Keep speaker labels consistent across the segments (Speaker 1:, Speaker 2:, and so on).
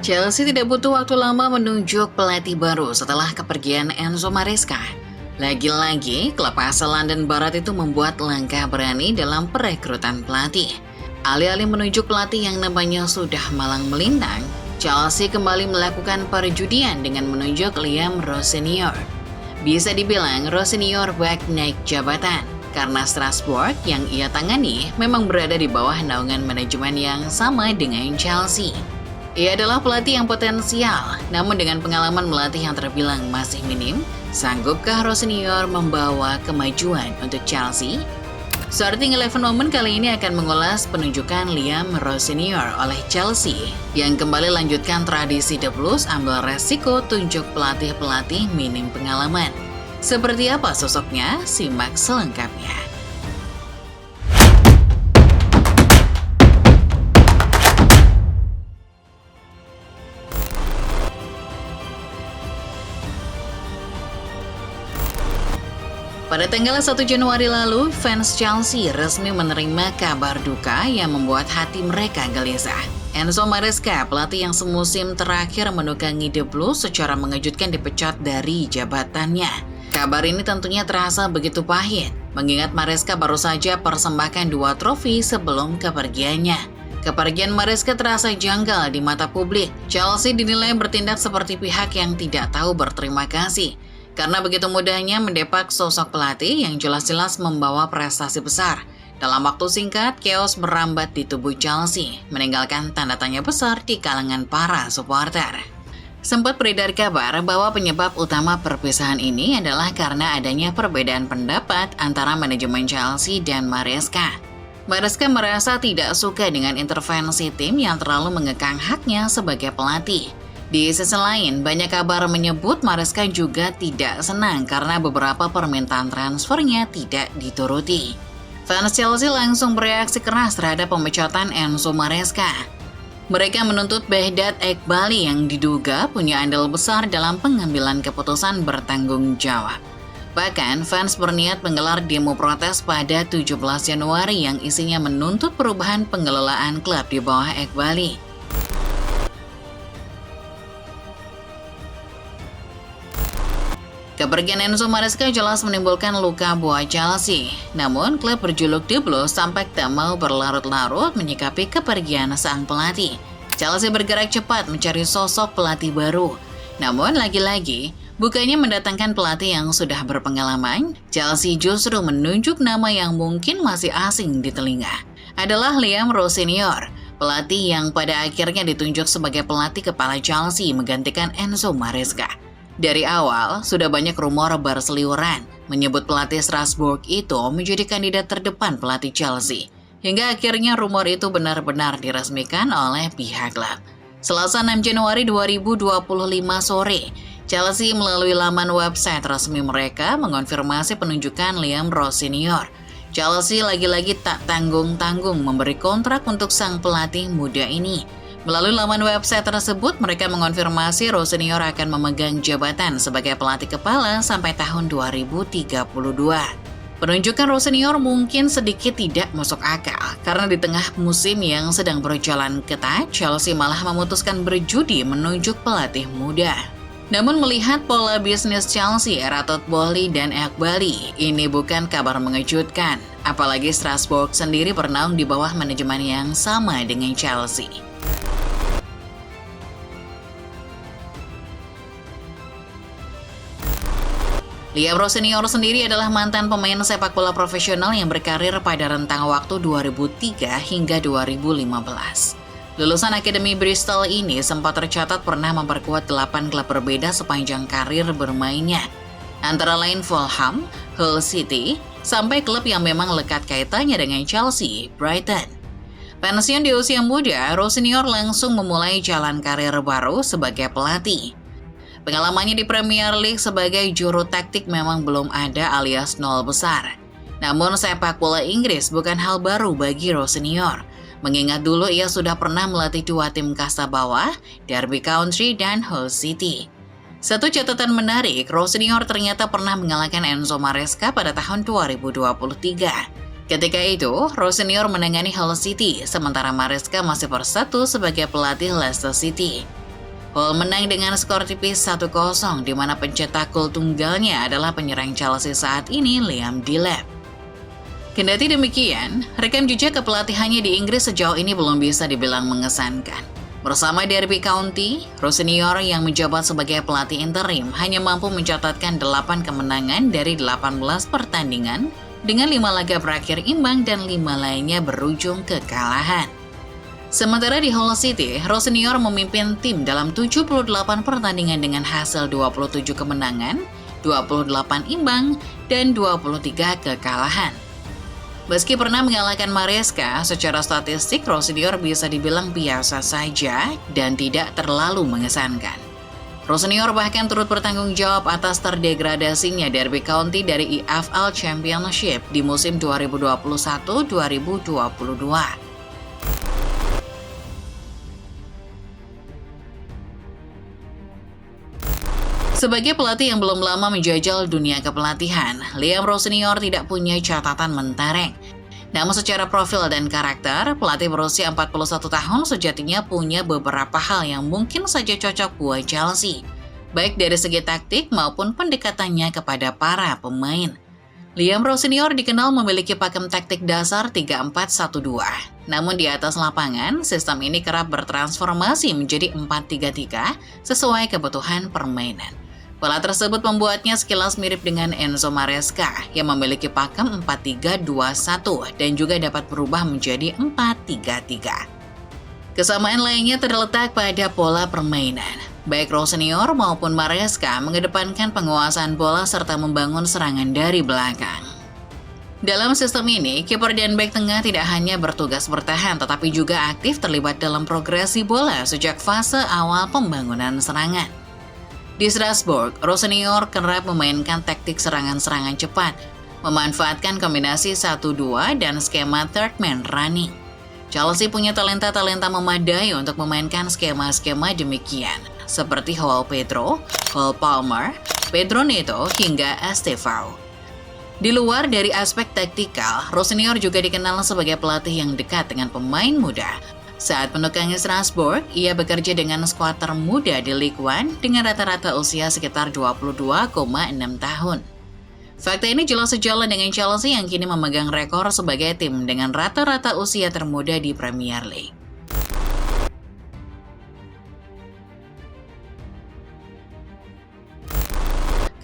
Speaker 1: Chelsea tidak butuh waktu lama menunjuk pelatih baru setelah kepergian Enzo Maresca. Lagi-lagi, klub asal London Barat itu membuat langkah berani dalam perekrutan pelatih. Alih-alih menunjuk pelatih yang namanya sudah malang melintang, Chelsea kembali melakukan perjudian dengan menunjuk Liam Rosenior. Bisa dibilang Rosenior bak naik jabatan, karena Strasbourg yang ia tangani memang berada di bawah naungan manajemen yang sama dengan Chelsea. Ia adalah pelatih yang potensial, namun dengan pengalaman melatih yang terbilang masih minim, sanggupkah Rosenior membawa kemajuan untuk Chelsea? Starting 11 Moment kali ini akan mengulas penunjukan Liam Rosenior oleh Chelsea yang kembali lanjutkan tradisi The Blues ambil resiko tunjuk pelatih-pelatih minim pengalaman. Seperti apa sosoknya? Simak selengkapnya. Pada tanggal 1 Januari lalu, fans Chelsea resmi menerima kabar duka yang membuat hati mereka gelisah. Enzo Maresca, pelatih yang semusim terakhir menukangi The Blues, secara mengejutkan dipecat dari jabatannya. Kabar ini tentunya terasa begitu pahit, mengingat Maresca baru saja persembahkan 2 trofi sebelum kepergiannya. Kepergian Maresca terasa janggal di mata publik. Chelsea dinilai bertindak seperti pihak yang tidak tahu berterima kasih, karena begitu mudahnya mendepak sosok pelatih yang jelas-jelas membawa prestasi besar. Dalam waktu singkat, chaos merambat di tubuh Chelsea, meninggalkan tanda tanya besar di kalangan para supporter. Sempat beredar kabar bahwa penyebab utama perpisahan ini adalah karena adanya perbedaan pendapat antara manajemen Chelsea dan Maresca. Maresca merasa tidak suka dengan intervensi tim yang terlalu mengekang haknya sebagai pelatih. Di sisi lain, banyak kabar menyebut Maresca juga tidak senang karena beberapa permintaan transfernya tidak dituruti. Fans Chelsea langsung bereaksi keras terhadap pemecatan Enzo Maresca. Mereka menuntut Behdat Eghbali yang diduga punya andil besar dalam pengambilan keputusan bertanggung jawab. Bahkan, fans berniat menggelar demo protes pada 17 Januari yang isinya menuntut perubahan pengelolaan klub di bawah Eghbali. Kepergian Enzo Maresca jelas menimbulkan luka buat Chelsea. Namun, klub berjuluk The Blues tampak tak mau berlarut-larut menyikapi kepergian sang pelatih. Chelsea bergerak cepat mencari sosok pelatih baru. Namun, lagi-lagi, bukannya mendatangkan pelatih yang sudah berpengalaman, Chelsea justru menunjuk nama yang mungkin masih asing di telinga. Adalah Liam Rosenior, pelatih yang pada akhirnya ditunjuk sebagai pelatih kepala Chelsea menggantikan Enzo Maresca. Dari awal, sudah banyak rumor berseliweran menyebut pelatih Strasbourg itu menjadi kandidat terdepan pelatih Chelsea. Hingga akhirnya rumor itu benar-benar diresmikan oleh pihak klub. Selasa 6 Januari 2025 sore, Chelsea melalui laman website resmi mereka mengonfirmasi penunjukan Liam Rosenior. Chelsea lagi-lagi tak tanggung-tanggung memberi kontrak untuk sang pelatih muda ini. Melalui laman website tersebut, mereka mengonfirmasi Rosenior akan memegang jabatan sebagai pelatih kepala sampai tahun 2032. Penunjukan Rosenior mungkin sedikit tidak masuk akal, karena di tengah musim yang sedang berjalan ketat, Chelsea malah memutuskan berjudi menunjuk pelatih muda. Namun melihat pola bisnis Chelsea era Todd Boehly dan Eghbali, ini bukan kabar mengejutkan. Apalagi Strasbourg sendiri bernaung di bawah manajemen yang sama dengan Chelsea. Liam Rosenior sendiri adalah mantan pemain sepak bola profesional yang berkarir pada rentang waktu 2003 hingga 2015. Lulusan Akademi Bristol ini sempat tercatat pernah memperkuat 8 klub berbeda sepanjang karir bermainnya. Antara lain Fulham, Hull City, sampai klub yang memang lekat kaitannya dengan Chelsea, Brighton. Pensiun di usia muda, Rosenior langsung memulai jalan karir baru sebagai pelatih. Pengalamannya di Premier League sebagai juru taktik memang belum ada alias nol besar. Namun sepak bola Inggris bukan hal baru bagi Rosenior. Mengingat dulu ia sudah pernah melatih 2 tim kasta bawah, Derby County dan Hull City. Satu catatan menarik, Rosenior ternyata pernah mengalahkan Enzo Maresca pada tahun 2023. Ketika itu, Rosenior menangani Hull City, sementara Maresca masih bersatu sebagai pelatih Leicester City. Hull menang dengan skor tipis 1-0, di mana pencetak gol tunggalnya adalah penyerang Chelsea saat ini, Liam Delap. Kendati demikian, rekam jejak kepelatihannya di Inggris sejauh ini belum bisa dibilang mengesankan. Bersama Derby County, Rosenior yang menjabat sebagai pelatih interim hanya mampu mencatatkan 8 kemenangan dari 18 pertandingan dengan 5 laga berakhir imbang dan 5 lainnya berujung kekalahan. Sementara di Hull City, Rosenior memimpin tim dalam 78 pertandingan dengan hasil 27 kemenangan, 28 imbang, dan 23 kekalahan. Meski pernah mengalahkan Maresca, secara statistik Rosenior bisa dibilang biasa saja dan tidak terlalu mengesankan. Rosenior bahkan turut bertanggung jawab atas terdegradasinya Derby County dari EFL Championship di musim 2021-2022. Sebagai pelatih yang belum lama menjajal dunia kepelatihan, Liam Rosenior tidak punya catatan mentereng. Namun secara profil dan karakter, pelatih berusia 41 tahun sejatinya punya beberapa hal yang mungkin saja cocok buat Chelsea, baik dari segi taktik maupun pendekatannya kepada para pemain. Liam Rosenior dikenal memiliki pakem taktik dasar 3-4-1-2. Namun di atas lapangan, sistem ini kerap bertransformasi menjadi 4-3-3 sesuai kebutuhan permainan. Pola tersebut membuatnya sekilas mirip dengan Enzo Maresca yang memiliki pakem 4-3-2-1 dan juga dapat berubah menjadi 4-3-3. Kesamaan lainnya terletak pada pola permainan. Baik Rosenior maupun Maresca mengedepankan penguasaan bola serta membangun serangan dari belakang. Dalam sistem ini, kiper dan bek tengah tidak hanya bertugas bertahan tetapi juga aktif terlibat dalam progresi bola sejak fase awal pembangunan serangan. Di Strasbourg, Rosenior kerap memainkan taktik serangan-serangan cepat, memanfaatkan kombinasi 1-2 dan skema third man running. Chelsea punya talenta-talenta memadai untuk memainkan skema-skema demikian, seperti Joao Pedro, Cole Palmer, Pedro Neto, hingga Estevao. Di luar dari aspek taktikal, Rosenior juga dikenal sebagai pelatih yang dekat dengan pemain muda. Saat menukangi Strasbourg, ia bekerja dengan skuad termuda di Ligue 1 dengan rata-rata usia sekitar 22,6 tahun. Fakta ini jelas sejalan dengan Chelsea yang kini memegang rekor sebagai tim dengan rata-rata usia termuda di Premier League.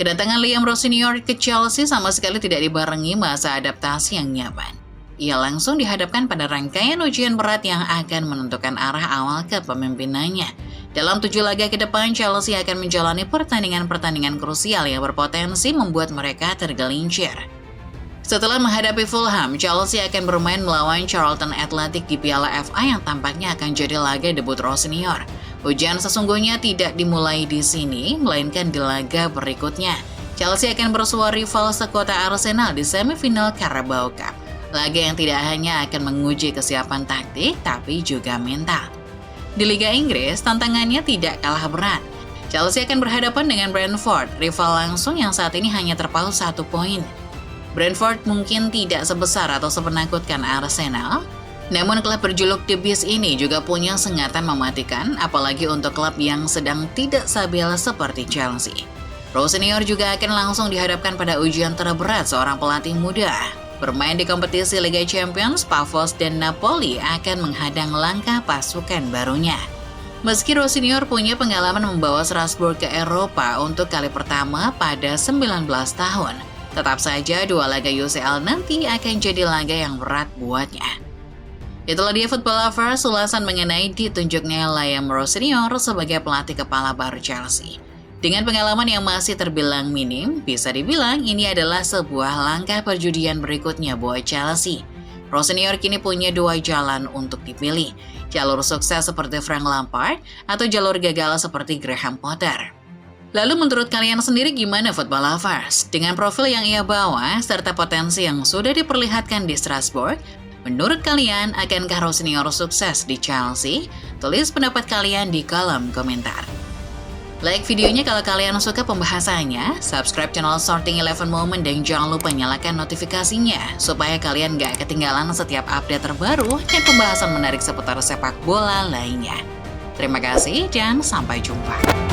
Speaker 1: Kedatangan Liam Rosenior ke Chelsea sama sekali tidak dibarengi masa adaptasi yang nyaman. Ia langsung dihadapkan pada rangkaian ujian berat yang akan menentukan arah awal kepemimpinannya. Dalam 7 laga ke depan, Chelsea akan menjalani pertandingan-pertandingan krusial yang berpotensi membuat mereka tergelincir. Setelah menghadapi Fulham, Chelsea akan bermain melawan Charlton Athletic di Piala FA yang tampaknya akan jadi laga debut Rosenior. Ujian sesungguhnya tidak dimulai di sini, melainkan di laga berikutnya. Chelsea akan bersua rival sekota Arsenal di semifinal Carabao Cup. Laga yang tidak hanya akan menguji kesiapan taktik, tapi juga mental. Di Liga Inggris, tantangannya tidak kalah berat. Chelsea akan berhadapan dengan Brentford, rival langsung yang saat ini hanya terpaut 1 poin. Brentford mungkin tidak sebesar atau sepenakutkan Arsenal, namun klub berjuluk The Beast ini juga punya sengatan mematikan, apalagi untuk klub yang sedang tidak stabil seperti Chelsea. Rosenior juga akan langsung dihadapkan pada ujian terberat seorang pelatih muda. Bermain di kompetisi Liga Champions, Pavos dan Napoli akan menghadang langkah pasukan barunya. Meski Rosenior punya pengalaman membawa Strasbourg ke Eropa untuk kali pertama pada 19 tahun, tetap saja 2 laga UCL nanti akan jadi laga yang berat buatnya. Itulah dia Football Lovers, ulasan mengenai ditunjuknya Liam Rosenior sebagai pelatih kepala baru Chelsea. Dengan pengalaman yang masih terbilang minim, bisa dibilang ini adalah sebuah langkah perjudian berikutnya buat Chelsea. Rosenior kini punya 2 jalan untuk dipilih, jalur sukses seperti Frank Lampard atau jalur gagal seperti Graham Potter. Lalu menurut kalian sendiri gimana Football Lovers? Dengan profil yang ia bawa, serta potensi yang sudah diperlihatkan di Strasbourg, menurut kalian akankah Rosenior sukses di Chelsea? Tulis pendapat kalian di kolom komentar. Like videonya kalau kalian suka pembahasannya, subscribe channel Sorting 11 Moment dan jangan lupa nyalakan notifikasinya supaya kalian gak ketinggalan setiap update terbaru dan pembahasan menarik seputar sepak bola lainnya. Terima kasih dan sampai jumpa.